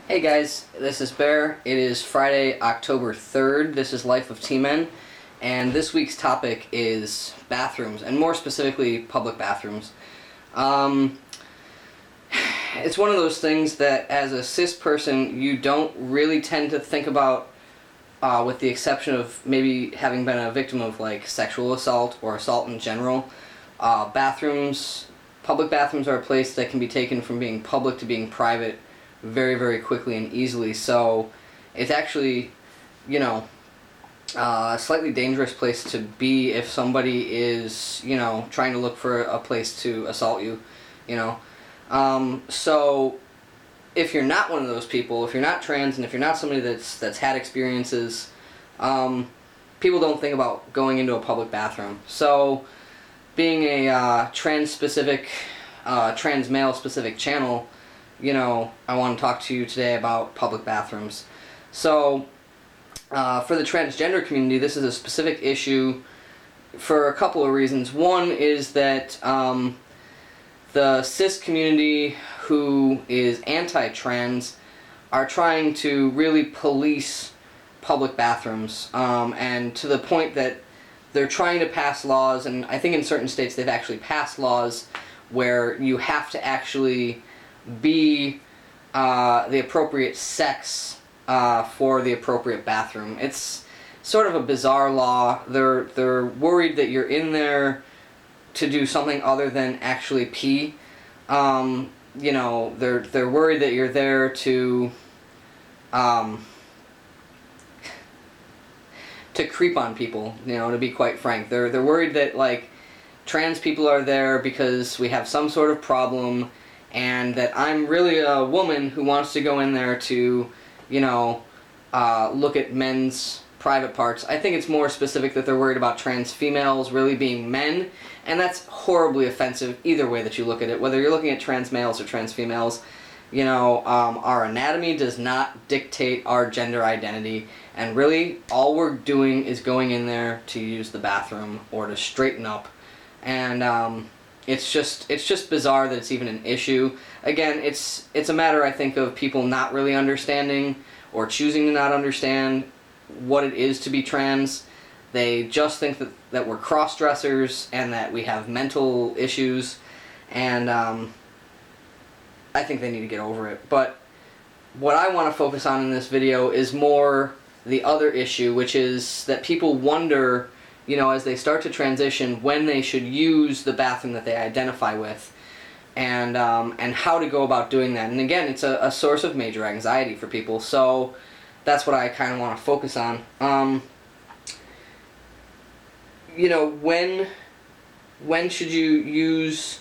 Hey guys, this is Bear. It is Friday, October 3rd. This is Life of T-Men, and this week's topic is bathrooms, and more specifically, public bathrooms. It's one of those things that as a cis person, you don't really tend to think about, with the exception of maybe having been a victim of like sexual assault or assault in general. Public bathrooms are a place that can be taken from being public to being private very, very quickly and easily. So it's actually, a slightly dangerous place to be if somebody is, trying to look for a place to assault you, So if you're not one of those people, if you're not trans, and if you're not somebody that's had experiences, people don't think about going into a public bathroom. So being a trans male specific channel, I want to talk to you today about public bathrooms. So, for the transgender community, this is a specific issue for a couple of reasons. One is that the cis community, who is anti-trans, are trying to really police public bathrooms, and to the point that they're trying to pass laws, and I think in certain states they've actually passed laws where you have to actually be the appropriate sex for the appropriate bathroom. It's sort of a bizarre law. They're worried that you're in there to do something other than actually pee. They're worried that you're there to creep on people. To be quite frank, they're worried that like trans people are there because we have some sort of problem, and that I'm really a woman who wants to go in there to, look at men's private parts. I think it's more specific that they're worried about trans females really being men, and that's horribly offensive either way that you look at it. Whether you're looking at trans males or trans females, our anatomy does not dictate our gender identity, and really all we're doing is going in there to use the bathroom or to straighten up, and it's just bizarre that it's even an issue. Again, it's a matter, I think, of people not really understanding or choosing to not understand what it is to be trans. They just think that we're cross-dressers and that we have mental issues, and I think they need to get over it. But what I want to focus on in this video is more the other issue, which is that people wonder, as they start to transition, when they should use the bathroom that they identify with, and how to go about doing that. And again, it's a source of major anxiety for people, so that's what I kind of want to focus on. When should you use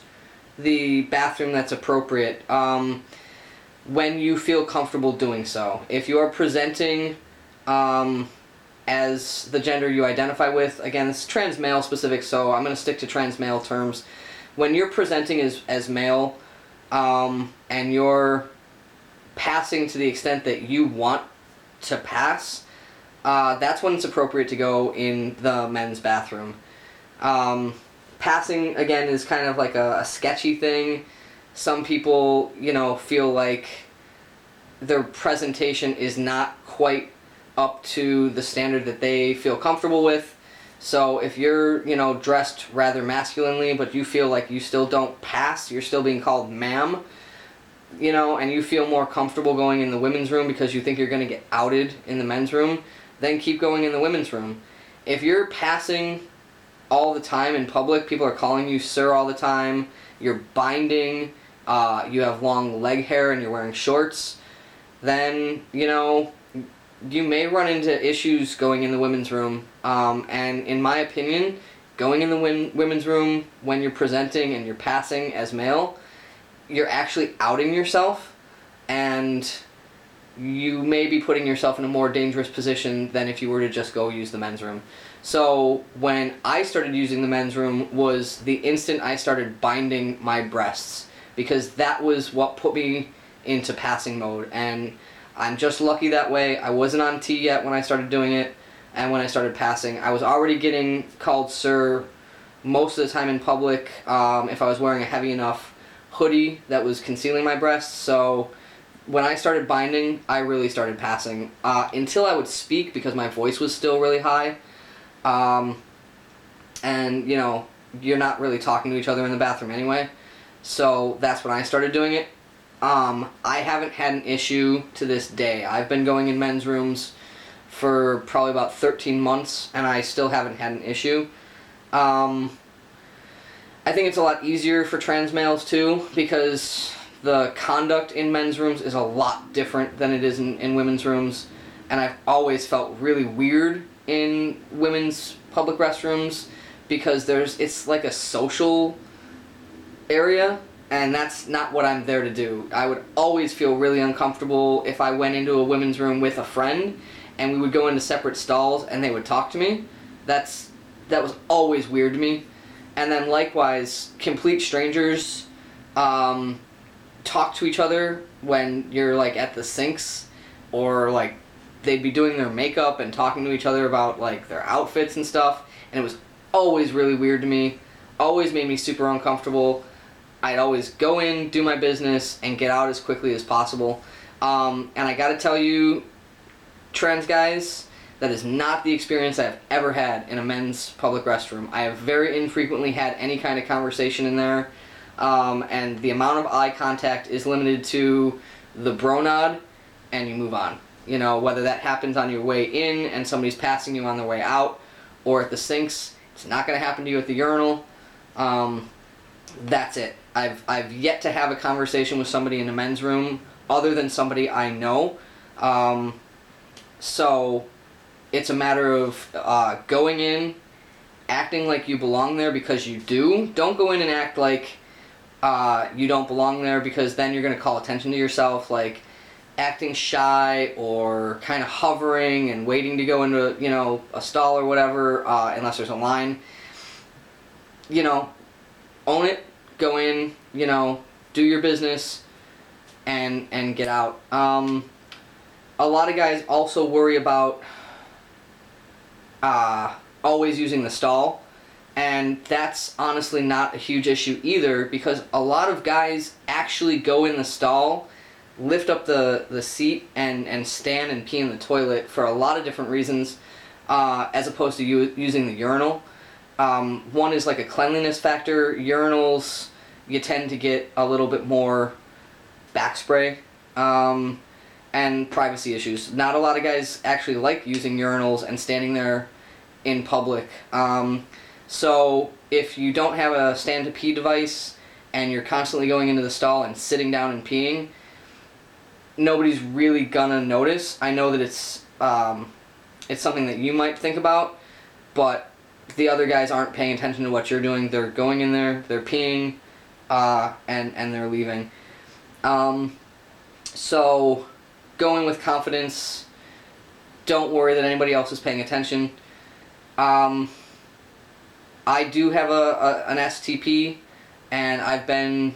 the bathroom that's appropriate? When you feel comfortable doing so. If you are presenting as the gender you identify with, again, it's trans male specific, so I'm going to stick to trans male terms. When you're presenting as male, and you're passing to the extent that you want to pass, that's when it's appropriate to go in the men's bathroom. Passing, again, is kind of like a sketchy thing. Some people, feel like their presentation is not quite up to the standard that they feel comfortable with. So if you're, dressed rather masculinely, but you feel like you still don't pass, you're still being called ma'am, and you feel more comfortable going in the women's room because you think you're going to get outed in the men's room, then keep going in the women's room. If you're passing all the time in public, people are calling you sir all the time, you're binding, you have long leg hair and you're wearing shorts, then, you may run into issues going in the women's room, and in my opinion, going in the women's room when you're presenting and you're passing as male, you're actually outing yourself, and you may be putting yourself in a more dangerous position than if you were to just go use the men's room. So when I started using the men's room was the instant I started binding my breasts, because that was what put me into passing mode, and I'm just lucky that way. I wasn't on T yet when I started doing it, and when I started passing, I was already getting called sir most of the time in public, if I was wearing a heavy enough hoodie that was concealing my breasts, so when I started binding, I really started passing. Until I would speak because my voice was still really high. And, you know, you're not really talking to each other in the bathroom anyway. So that's when I started doing it. I haven't had an issue to this day. I've been going in men's rooms for probably about 13 months, and I still haven't had an issue. I think it's a lot easier for trans males too, because the conduct in men's rooms is a lot different than it is in women's rooms, and I've always felt really weird in women's public restrooms because it's like a social area, and that's not what I'm there to do. I would always feel really uncomfortable if I went into a women's room with a friend and we would go into separate stalls and they would talk to me. That was always weird to me. And then likewise, complete strangers talk to each other when you're like at the sinks, or like they'd be doing their makeup and talking to each other about like their outfits and stuff, and it was always really weird to me. Always made me super uncomfortable. I'd always go in, do my business, and get out as quickly as possible. And I gotta tell you, trans guys, that is not the experience I've ever had in a men's public restroom. I have very infrequently had any kind of conversation in there, and the amount of eye contact is limited to the bro nod, and you move on. You know, whether that happens on your way in and somebody's passing you on their way out, or at the sinks, it's not going to happen to you at the urinal. That's it. I've yet to have a conversation with somebody in a men's room other than somebody I know. So it's a matter of going in, acting like you belong there because you do. Don't go in and act like you don't belong there, because then you're going to call attention to yourself, like acting shy or kind of hovering and waiting to go into, you know, a stall or whatever, unless there's a line. You know, own it, go in, you know, do your business, and get out. A lot of guys also worry about always using the stall, and that's honestly not a huge issue either, because a lot of guys actually go in the stall, lift up the seat, and stand and pee in the toilet for a lot of different reasons, as opposed to using the urinal. One is like a cleanliness factor. Urinals, you tend to get a little bit more back spray, and privacy issues. Not a lot of guys actually like using urinals and standing there in public. So if you don't have a stand to pee device and you're constantly going into the stall and sitting down and peeing, nobody's really gonna notice. I know that it's something that you might think about, but the other guys aren't paying attention to what you're doing. They're going in there, they're peeing, and they're leaving. So go in with confidence. Don't worry that anybody else is paying attention. I do have an STP, and I've been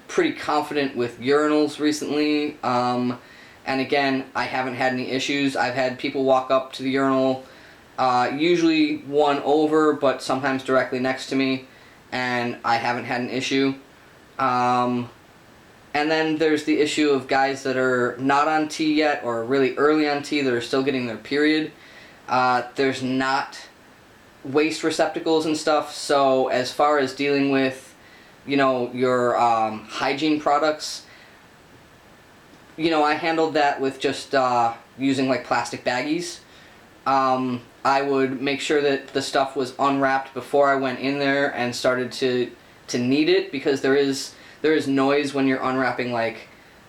pretty confident with urinals recently. And again, I haven't had any issues. I've had people walk up to the urinal, usually one over, but sometimes directly next to me, and I haven't had an issue. And then there's the issue of guys that are not on T yet, or really early on T, that are still getting their period. There's not waste receptacles and stuff, so as far as dealing with, you know, your hygiene products, you know, I handled that with just using like plastic baggies. I would make sure that the stuff was unwrapped before I went in there and started to knead it, because there is noise when you're unwrapping like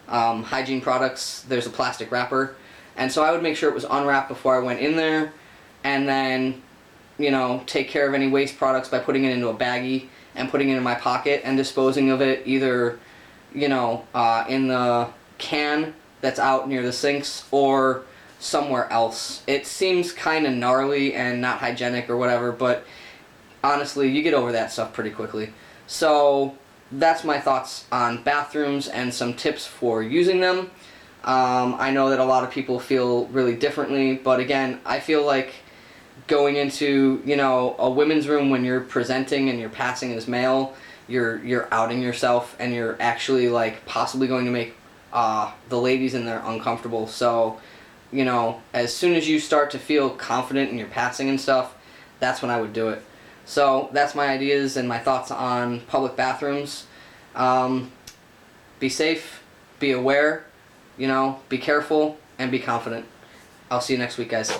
hygiene products. There's a plastic wrapper, and so I would make sure it was unwrapped before I went in there, and then, you know, take care of any waste products by putting it into a baggie and putting it in my pocket and disposing of it either, you know, in the can that's out near the sinks or somewhere else. It seems kind of gnarly and not hygienic or whatever, but honestly, you get over that stuff pretty quickly. So that's my thoughts on bathrooms and some tips for using them. I know that a lot of people feel really differently, but again, I feel like going into, you know, a women's room when you're presenting and you're passing as male, you're outing yourself, and you're actually like possibly going to make the ladies in there uncomfortable. So, as soon as you start to feel confident in your passing and stuff, that's when I would do it. So that's my ideas and my thoughts on public bathrooms. Be safe, be aware, be careful, and be confident. I'll see you next week, guys.